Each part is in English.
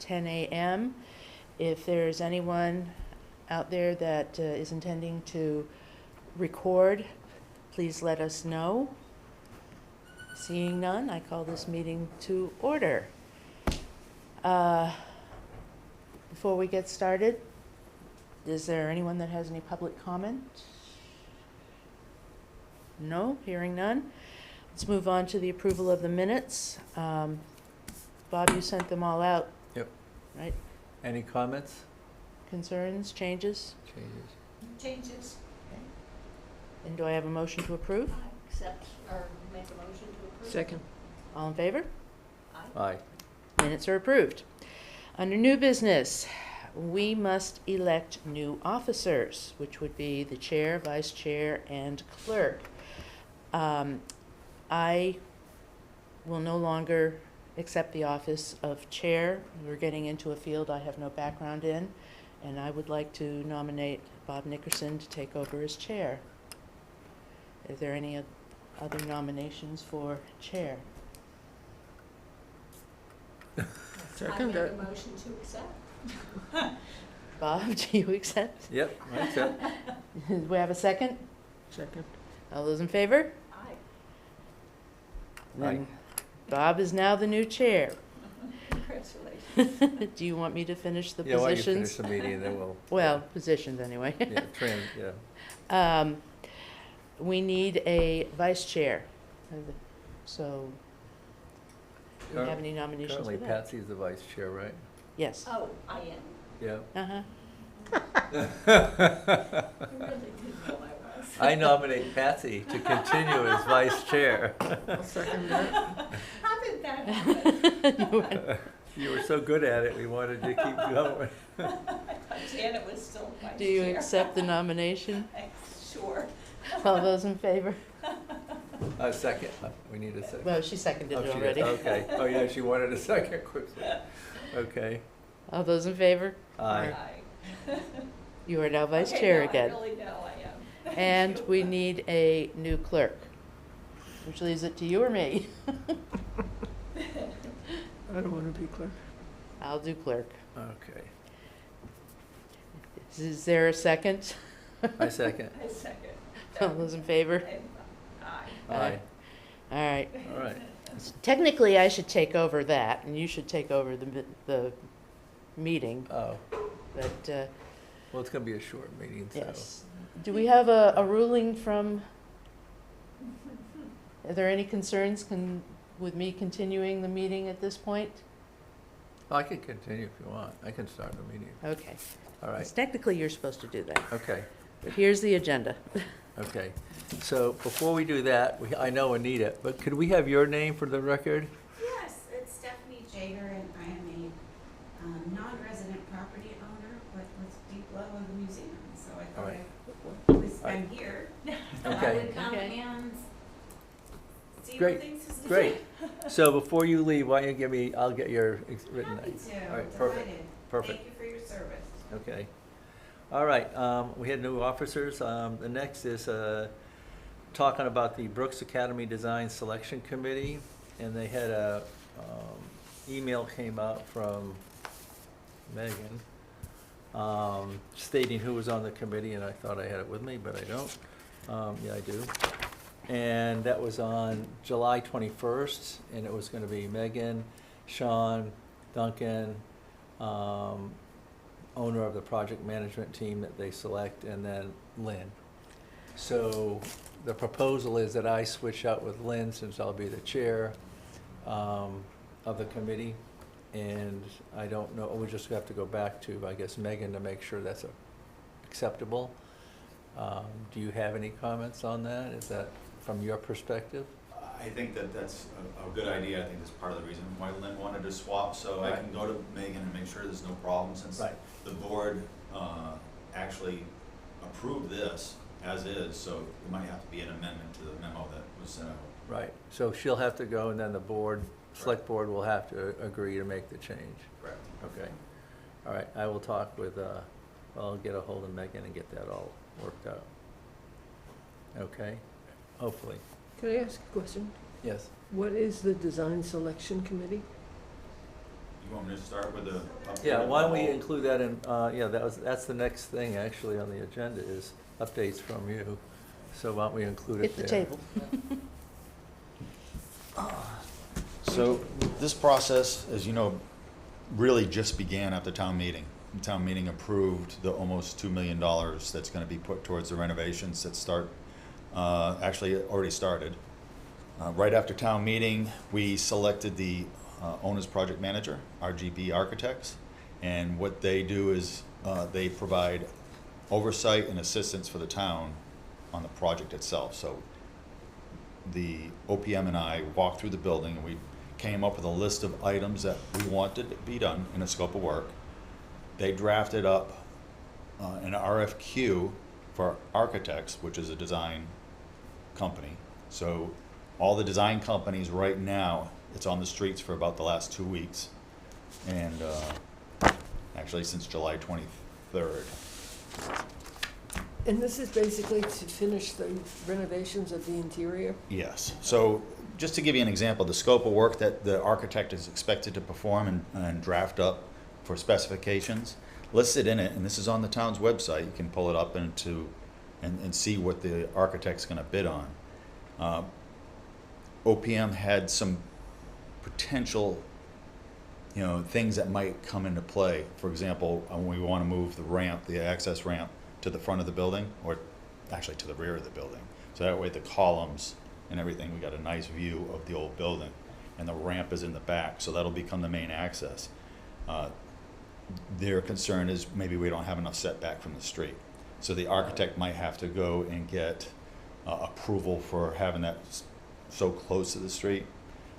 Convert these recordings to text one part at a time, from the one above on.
10 a.m. If there's anyone out there that is intending to record, please let us know. Seeing none, I call this meeting to order. Before we get started, is there anyone that has any public comment? No, hearing none. Let's move on to the approval of the minutes. Bob, you sent them all out. Yep. Right? Any comments? Concerns, changes? Changes. And do I have a motion to approve? Accept or make a motion to approve. Second. All in favor? Aye. Minutes are approved. Under new business, we must elect new officers, which would be the chair, vice chair, and clerk. I will no longer accept the office of chair. We're getting into a field I have no background in, and I would like to nominate Bob Nickerson to take over as chair. Is there any other nominations for chair? Second. I make a motion to accept. Bob, do you accept? Yep, I accept. Do we have a second? Second. All those in favor? Aye. Then Bob is now the new chair. Congratulations. Do you want me to finish the Yeah, why don't you finish positions? the meeting and then we'll. Well, positions anyway. Yeah. We need a vice chair. So, do you have any nominations for Currently that? Patsy's the vice chair, right? Yes. Oh, I am. Yeah. Uh-huh. I really didn't know I was. I nominate Patsy to continue as vice chair. I'll second that. How did that happen? You You were so good at it, we wanted to keep going. I thought Janet was still vice Do you chair. accept the nomination? Sure. All those in favor? Second, we need a second. Well, she seconded Oh, it she did. already. Okay, oh yeah, she wanted a second quickly. Okay, All those in favor? aye. You are now vice Okay, chair now again. I really know I am. And we need a new clerk, which leaves it to you or me. I don't want to be clerk. I'll do clerk. Okay, Is there a second? I second. I second. All those in favor? And aye. Aye, All right. all right. Technically, I should take over that, and you should take over the meeting, Oh, but, well, it's gonna be a short meeting, so. yes. Do we have a ruling from, are there any concerns with me continuing the meeting at this point? I can continue if you want. I can start the meeting. Okay. All right, Because technically, you're supposed to do that. okay. But here's the agenda. Okay, so before we do that, I know we need it, but could we have your name for the record? Yes, it's Stephanie Jager, and I am a non-resident property owner, but with deep love of the museum, so I thought Alright. I'm here. I Okay, would come Okay. and see Great, what things is to great. do. So before you leave, why don't you give me, I'll get your written Happy name. to, All right, perfect, delighted. perfect. Thank you for your service. Okay. All right, we had new officers. The next is talking about the Brooks Academy Design Selection Committee. And they had a email came out from Megan stating who was on the committee, and I thought I had it with me, but I don't. Yeah, I do. And that was on July 21st, and it was gonna be Megan, Sean, Duncan, owner of the project management team that they select, and then Lynn. So the proposal is that I switch out with Lynn, since I'll be the chair of the committee. And I don't know, we just have to go back to, I guess, Megan to make sure that's acceptable. Do you have any comments on that? Is that from your perspective? I think that that's a good idea. I think that's part of the reason why Lynn wanted to swap, so I Right. can go to Megan and make sure there's no problem, since Right. the board actually approved this as is, so there might have to be an amendment to the memo that was sent out. Right, so she'll have to go, and then the board, select board will have to agree to make the change. Correct. Okay. All right, I will talk with, I'll get a hold of Megan and get that all worked out. Okay, hopefully. Can I ask a question? Yes. What is the design selection committee? You want me to start with the update? Yeah, of why the don't we whole- include that in, that's the next thing actually on the agenda is updates from you. So why don't we include it Hit the there? table. So this process, as you know, really just began at the town meeting. The town meeting approved the almost $2 million that's gonna be put towards the renovations that actually it already started. Right after town meeting, we selected the owner's project manager, RGB Architects. And what they do is they provide oversight and assistance for the town on the project itself. So the OPM and I walked through the building and we came up with a list of items that we wanted to be done in a scope of work. They drafted up an RFQ for architects, which is a design company. So all the design companies right now, it's on the streets for about the last 2 weeks. And actually since July 23rd. And this is basically to finish the renovations of the interior? Yes. So just to give you an example, the scope of work that the architect is expected to perform and draft up for specifications, listed in it, and this is on the town's website, you can pull it up and see what the architect's gonna bid on. OPM had some potential, things that might come into play. For example, when we wanna move the access ramp to the front of the building, or actually to the rear of the building. So that way the columns and everything, we got a nice view of the old building. And the ramp is in the back, so that'll become the main access. Their concern is maybe we don't have enough setback from the street. So the architect might have to go and get approval for having that so close to the street.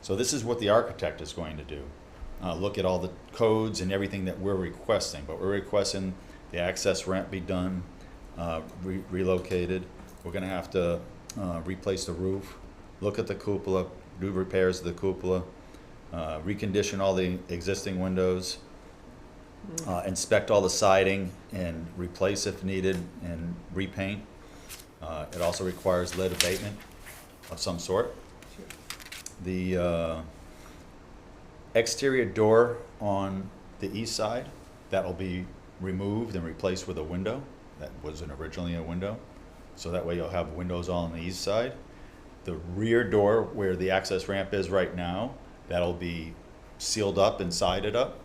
So this is what the architect is going to do. Look at all the codes and everything that we're requesting, but we're requesting the access ramp be done, relocated. We're gonna have to replace the roof, look at the cupola, do repairs to the cupola, recondition all the existing windows, inspect all the siding and replace if needed and repaint. It also requires lead abatement of some sort. The exterior door on the east side, that'll be removed and replaced with a window. That wasn't originally a window. So that way you'll have windows all on the east side. The rear door where the access ramp is right now, that'll be sealed up and sided up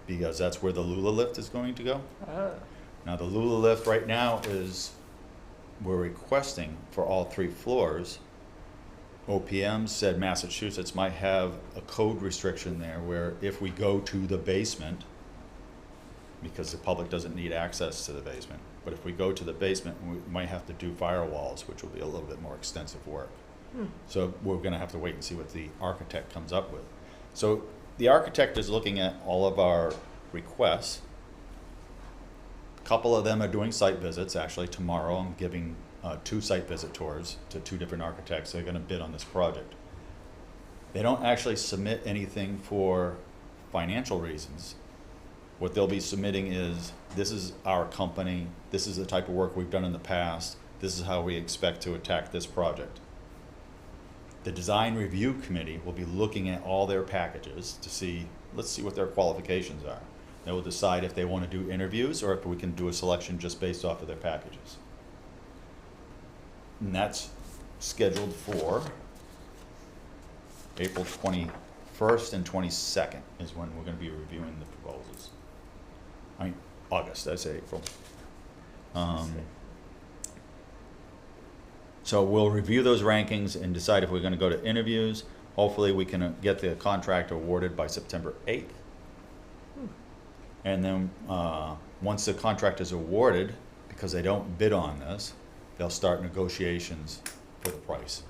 because that's where the Lula lift is going to go. Now the Lula lift right now we're requesting for all 3 floors. OPM said Massachusetts might have a code restriction there where if we go to the basement, because the public doesn't need access to the basement, but if we go to the basement, we might have to do firewalls, which will be a little bit more extensive work. So we're gonna have to wait and see what the architect comes up with. So the architect is looking at all of our requests. A couple of them are doing site visits. Actually, tomorrow I'm giving 2 site visit tours to 2 different architects. They're gonna bid on this project. They don't actually submit anything for financial reasons. What they'll be submitting is, this is our company, this is the type of work we've done in the past, this is how we expect to attack this project. The design review committee will be looking at all their packages to see, let's see what their qualifications are. They will decide if they want to do interviews or if we can do a selection just based off of their packages. And that's scheduled for April 21st and 22nd is when we're going to be reviewing the proposals. I mean, August, I say April. So we'll review those rankings and decide if we're going to go to interviews. Hopefully we can get the contract awarded by September 8th. And then once the contract is awarded, because they don't bid on this, they'll start negotiations for the price.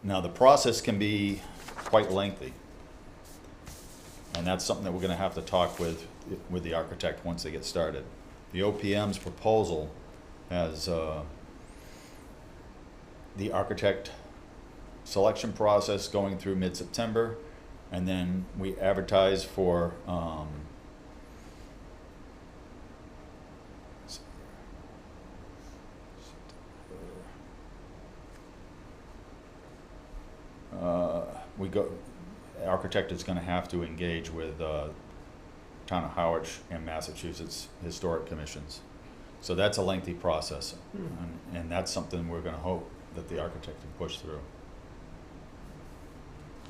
Now the process can be quite lengthy. And that's something that we're gonna have to talk with the architect once they get started. The OPM's proposal has the architect selection process going through mid-September, and then we advertise for we go architect is gonna have to engage with, Town of Howard and Massachusetts Historic Commissions. So that's a lengthy process, and that's something we're gonna hope that the architect can push through.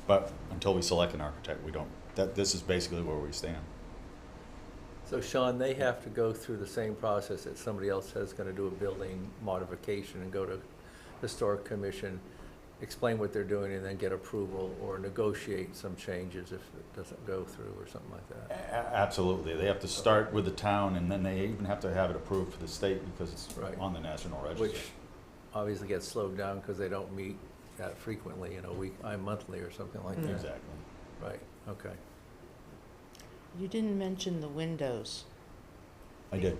But until we select an architect, we don't, this is basically where we stand. So Sean, they have to go through the same process that somebody else is gonna do a building modification and go to Historic Commission, explain what they're doing, and then get approval or negotiate some changes if it doesn't go through or something like that. Absolutely, they have to start with the town, and then they even have to have it approved for the state because it's Right. on the National Register. Which obviously gets slowed down because they don't meet that frequently, monthly or something like that. Exactly. Right, okay. You didn't mention the windows I did.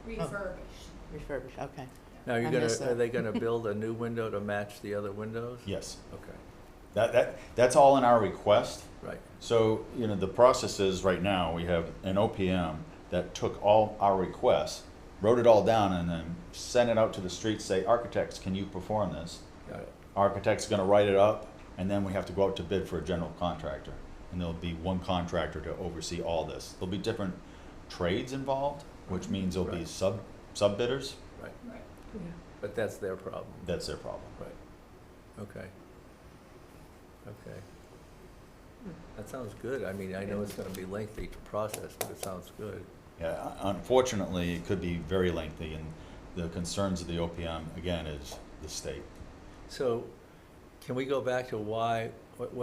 Refurbished. refurbished, okay. Now, I missed are that. they gonna build a new window to match the other windows? Yes, Okay, that's all in our request. right, So, the process is, right now, we have an OPM that took all our requests, wrote it all down, and then sent it out to the streets, say, architects, can you perform this? got it. Architect's gonna write it up, and then we have to go out to bid for a general contractor. And there'll be one contractor to oversee all this. There'll be different trades involved, which means there'll be Right. sub bidders. Right, Right. Yeah. but that's their problem. That's their problem. Right, okay. Okay. That sounds good. I mean, I know it's gonna be lengthy to process, but it sounds good. Yeah, unfortunately, it could be very lengthy, and the concerns of the OPM, again, is the state. So, can we go back to what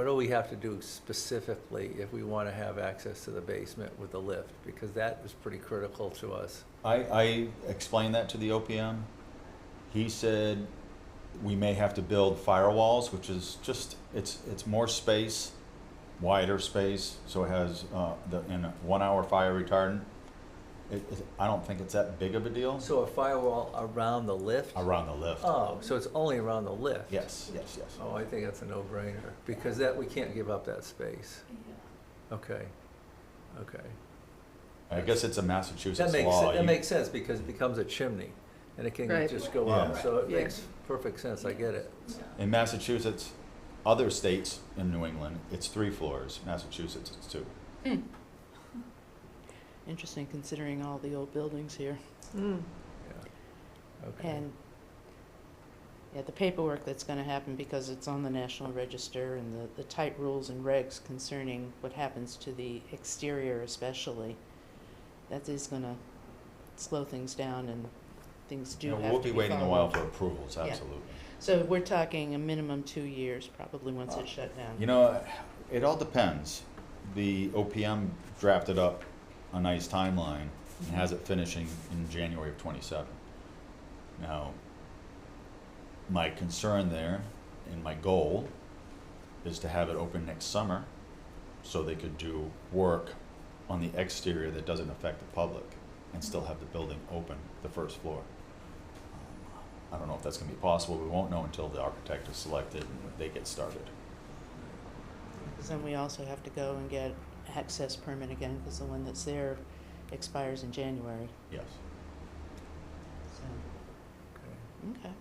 do we have to do specifically if we wanna have access to the basement with the lift? Because that was pretty critical to us. I explained that to the OPM. He said we may have to build firewalls, which is just, it's more space, wider space, so it has, in a 1 hour fire retardant. I don't think it's that big of a deal. So a firewall around the lift? Around the lift. Oh, so it's only around the lift? Yes. Oh, I think that's a no-brainer, because we can't give up that space. Okay, okay. I guess it's a That Massachusetts makes, law. that makes sense, because it becomes a chimney, and it can Right. just go up, Yeah. so it Yeah. makes perfect sense, I get it. In Massachusetts, other states in New England, it's 3 floors. Massachusetts, it's 2. Interesting, considering all the old buildings here. Mm. Yeah. Okay. And, yeah, the paperwork that's gonna happen, because it's on the National Register, and the tight rules and regs concerning what happens to the exterior especially, that is gonna slow things down, and things do have to be We'll be waiting a while followed. for approvals, Yeah. absolutely. So we're talking a minimum 2 years, probably, once it's shut down. It all depends. The OPM drafted up a nice timeline and has it finishing in January of '27. Now, my concern there and my goal is to have it open next summer so they could do work on the exterior that doesn't affect the public and still have the building open, the first floor. I don't know if that's gonna be possible. We won't know until the architect is selected and they get started. Because then we also have to go and get access permit again, because the one that's there expires in January, Yes. so, Okay. okay.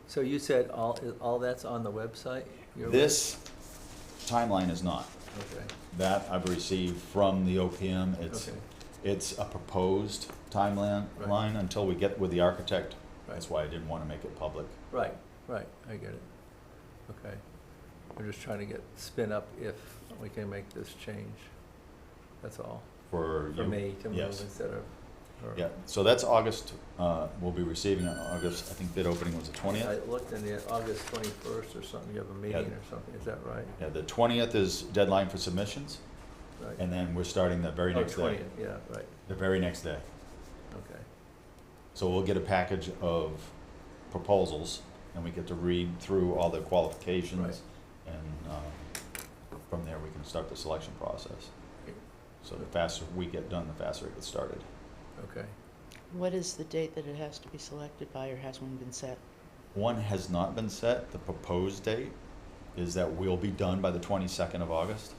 So you said all that's on the website? Your This timeline is not. web- Okay, That I've received from the OPM. okay, It's a proposed timeline Right. line until we get with the architect. right. That's why I didn't want to make it public. Right, I get it. Okay. We're just trying to get spin up if we can make this change. That's all. For For you. me to move Yes. instead of her. Yeah, so that's August, we'll be receiving it in August. I think bid opening was the I 20th. looked in the August 21st or something, you have a meeting or something, is that right? Yeah, the 20th is deadline for submissions, Right. and then we're starting the very Oh, next day. 20th, yeah, right, The very next day. okay. So we'll get a package of proposals, and we get to read through all the qualifications. Right. And from there, we can start the selection process. Okay. So the faster we get done, the faster it gets started. Okay, What is the date that it has to be selected by, or has one been set? One has not been set. The proposed date is that we'll be done by the 22nd of August.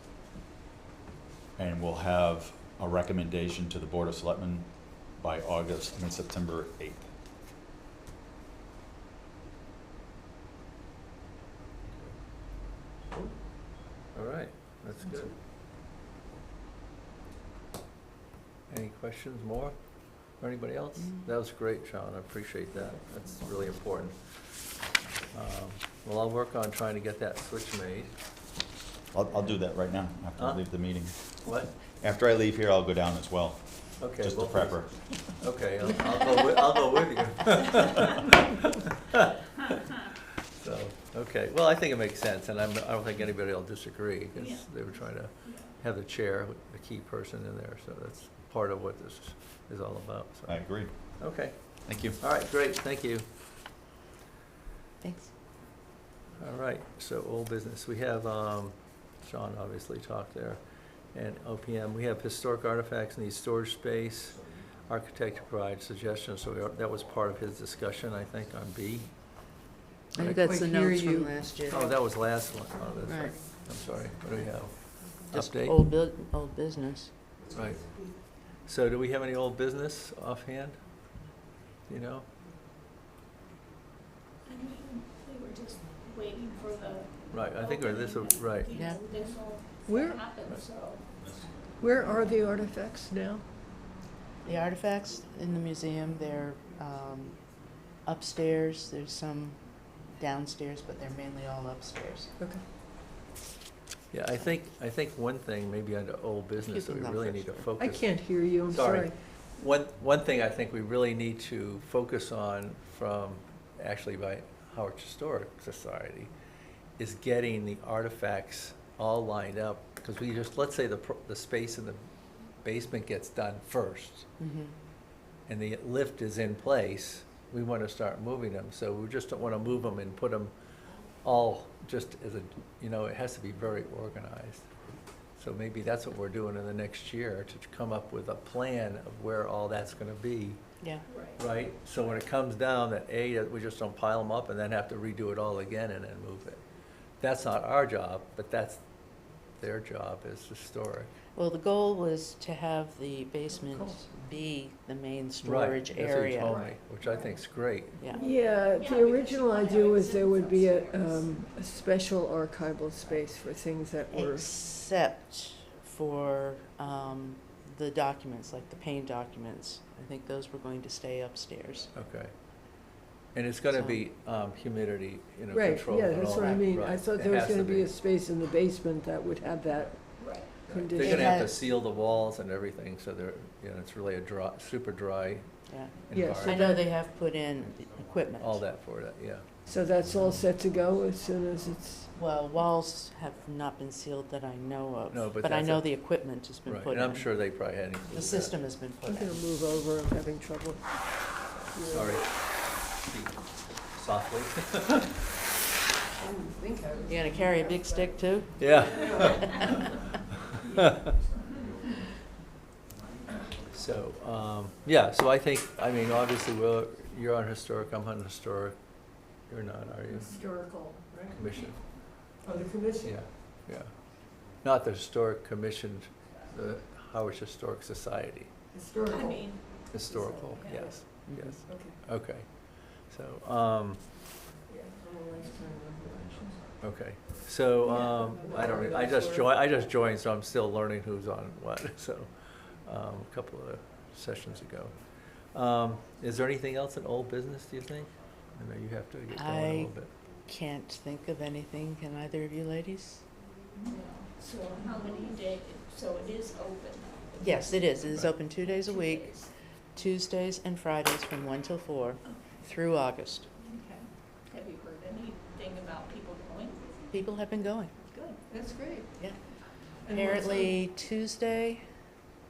And we'll have a recommendation to the Board of Selectmen by September 8th. all That's good. Any questions more for anybody else? That was great, Sean, I appreciate that, that's really important. Well, I'll work on trying to get that switch made. I'll do that right now after Huh? I leave the meeting. What? After I leave here, I'll go down as well, Okay. just to well, prep her. Okay, I'll go with you. So, okay, well, I think it makes sense, and I don't think anybody will disagree, because they were trying to have the chair, the key person in there, so that's part of what this is all about, so. I agree. Okay, Thank you. all right, great, thank you. Thanks. All right, so old business, we have, Sean obviously talked there, and OPM, we have historic artifacts need storage space, architect to provide suggestions, so that was part of his discussion, I think, on B. I think I that's the quite hear notes you. from last year. Oh, that was last one. Oh, that's right. Right. I'm sorry, what do we have? Just Update? old business. Right. So do we have any old business offhand? Do you know? I mean, they were just waiting for the. Right, I think we're this, right. You Yeah. know, this will Where- happen, so. Where are the artifacts now? The artifacts in the museum, they're upstairs, there's some downstairs, but they're mainly all upstairs. Okay. Yeah, I think one thing, maybe under old business, that we can go really first, need to sure. focus. I can't hear you, I'm Sorry. sorry. One thing I think we really need to focus on from, actually by Howard Historic Society, is getting the artifacts all lined up, because we just, let's say the space in the basement gets done first, Mm-hmm. and the lift is in place, we want to start moving them, so we just don't want to move them and put them all just as a, it has to be very organized. So maybe that's what we're doing in the next year, to come up with a plan of where all that's gonna be, Yeah. Right. right? So when it comes down, that we just don't pile them up and then have to redo it all again and then move it. That's not our job, but that's their job as historic. Well, the goal was to have the basement be the main storage Right, that's what you area. told me, which I think's great. Yeah. Yeah, Yeah, the original idea was there would be a special archival space for things that were, Except for the documents, like the Payne documents. I think those were going to stay upstairs. Okay. And it's gonna So- be humidity, right, control yeah, and that's all what I that, mean. right. I thought It there was has to gonna be a space in the basement that would have that Right. Right. They're condition. gonna have to has- seal the walls and everything, so they're, it's really a dry, super dry Yeah. Yes. I environment. know they have put in equipment. All that for that, yeah. So that's all set to go as soon as it's, Well, walls have not been sealed that I know of. No, but I that's know a- the equipment has been Right, put in. and I'm sure they probably had included The that. system has been I'm put gonna in. move over, I'm having trouble. Sorry. Speak softly. You gonna carry a big stick too? Yeah. So, so I think, obviously, you're on historic, I'm on historic. You're not, are you? Historical, right? Commission, Oh, the commission? yeah, yeah. Not the Historic Commission, the Howard Historic Society. Historical. I mean, Historical, Yeah. yes, yes, Okay. okay. So, Yeah, I'm a lifetime member. okay, so, I just joined, so I'm still learning who's on what, so, a couple of sessions ago. Is there anything else in old business, do you think? I know you have to get going a little bit. Can't think of anything. Can either of you ladies? no. So how many days, so it is open? Yes, it is. It is Right. open 2 days a 2 week, days. Tuesdays and Fridays from 1 till 4 through August. Okay. Have you heard anything about people going? People have been going. Good. That's great. Yeah. And what's Apparently Tuesday,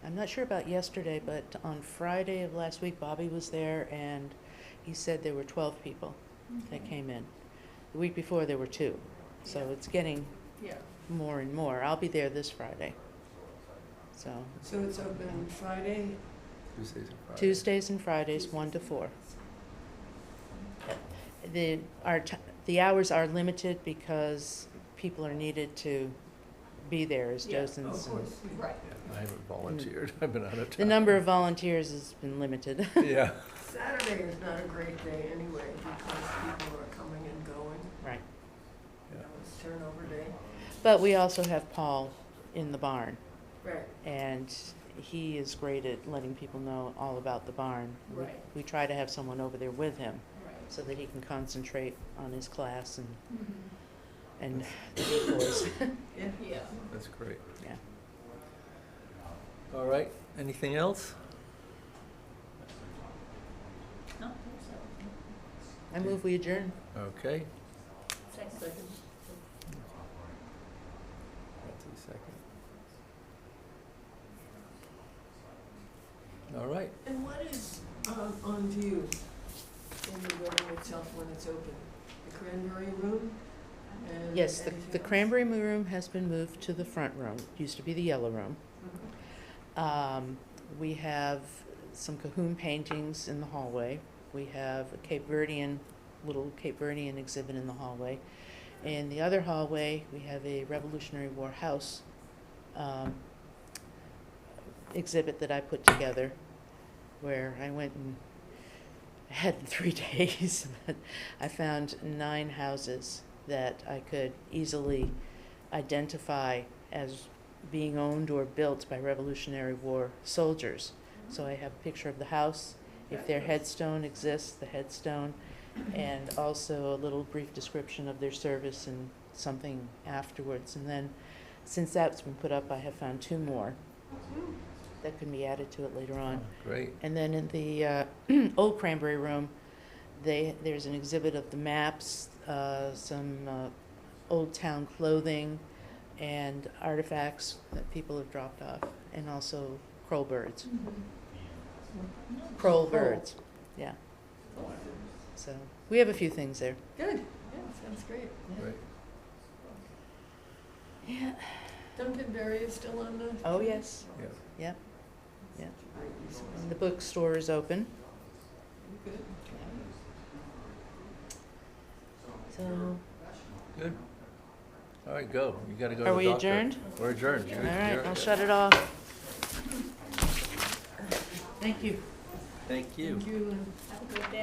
I'm not sure about yesterday, but on Friday of last week, Bobby was there and he said there were 12 people that came in. The week before, there were 2. So it's getting Yeah. more and more. I'll be there this Friday. So So it's open Friday? Tuesdays and Fridays. Tuesdays and Fridays, 1 to 4. The hours are limited because people are needed to be there as Yeah. Oh, docents. of course. Right. Yeah, I haven't volunteered, I've been out of town. The number of volunteers has been limited. Yeah, Saturday is not a great day anyway, because people are coming and going. Right. yeah, It's turnover day. But we also have Paul in the barn. Right. And he is great at letting people know all about the barn. Right. We try to have someone over there with him Right. so that he can concentrate on his class and Mhm. the decoys. Yeah. That's great. Yeah. All right, anything else? I don't think so. I move we adjourn. Okay. Second. Betsy, second. All right. And what is on view in the building itself when it's open? The cranberry room? And Yes, the anything else? cranberry room has been moved to the front room. It used to be the yellow room. We have some Cahoon paintings in the hallway. We have a little Cape Verdean exhibit in the hallway. In the other hallway, we have a Revolutionary War house exhibit that I put together, where I went and had 3 days. I found 9 houses that I could easily identify as being owned or built by Revolutionary War soldiers. So I have a picture of the house, if their headstone exists, the headstone, and also a little brief description of their service and something afterwards. And then, since that's been put up, I have found 2 more that can be added to it later on. Great. And then in the old Cranberry Room, there's an exhibit of the maps, some old town clothing, and artifacts that people have dropped off, and also crow birds. Crow birds, yeah. So we have a few things there. Good, yeah, sounds great. Great. Yeah. Duncan Berry is still on the? Oh, yes. Yeah. Yep. Yep. And the bookstore is open. Good. So, Good. All right, go. You gotta go to the are we doctor. adjourned? We're adjourned. All right, I'll shut it off. Thank you. Thank you. Thank you. Have a good day.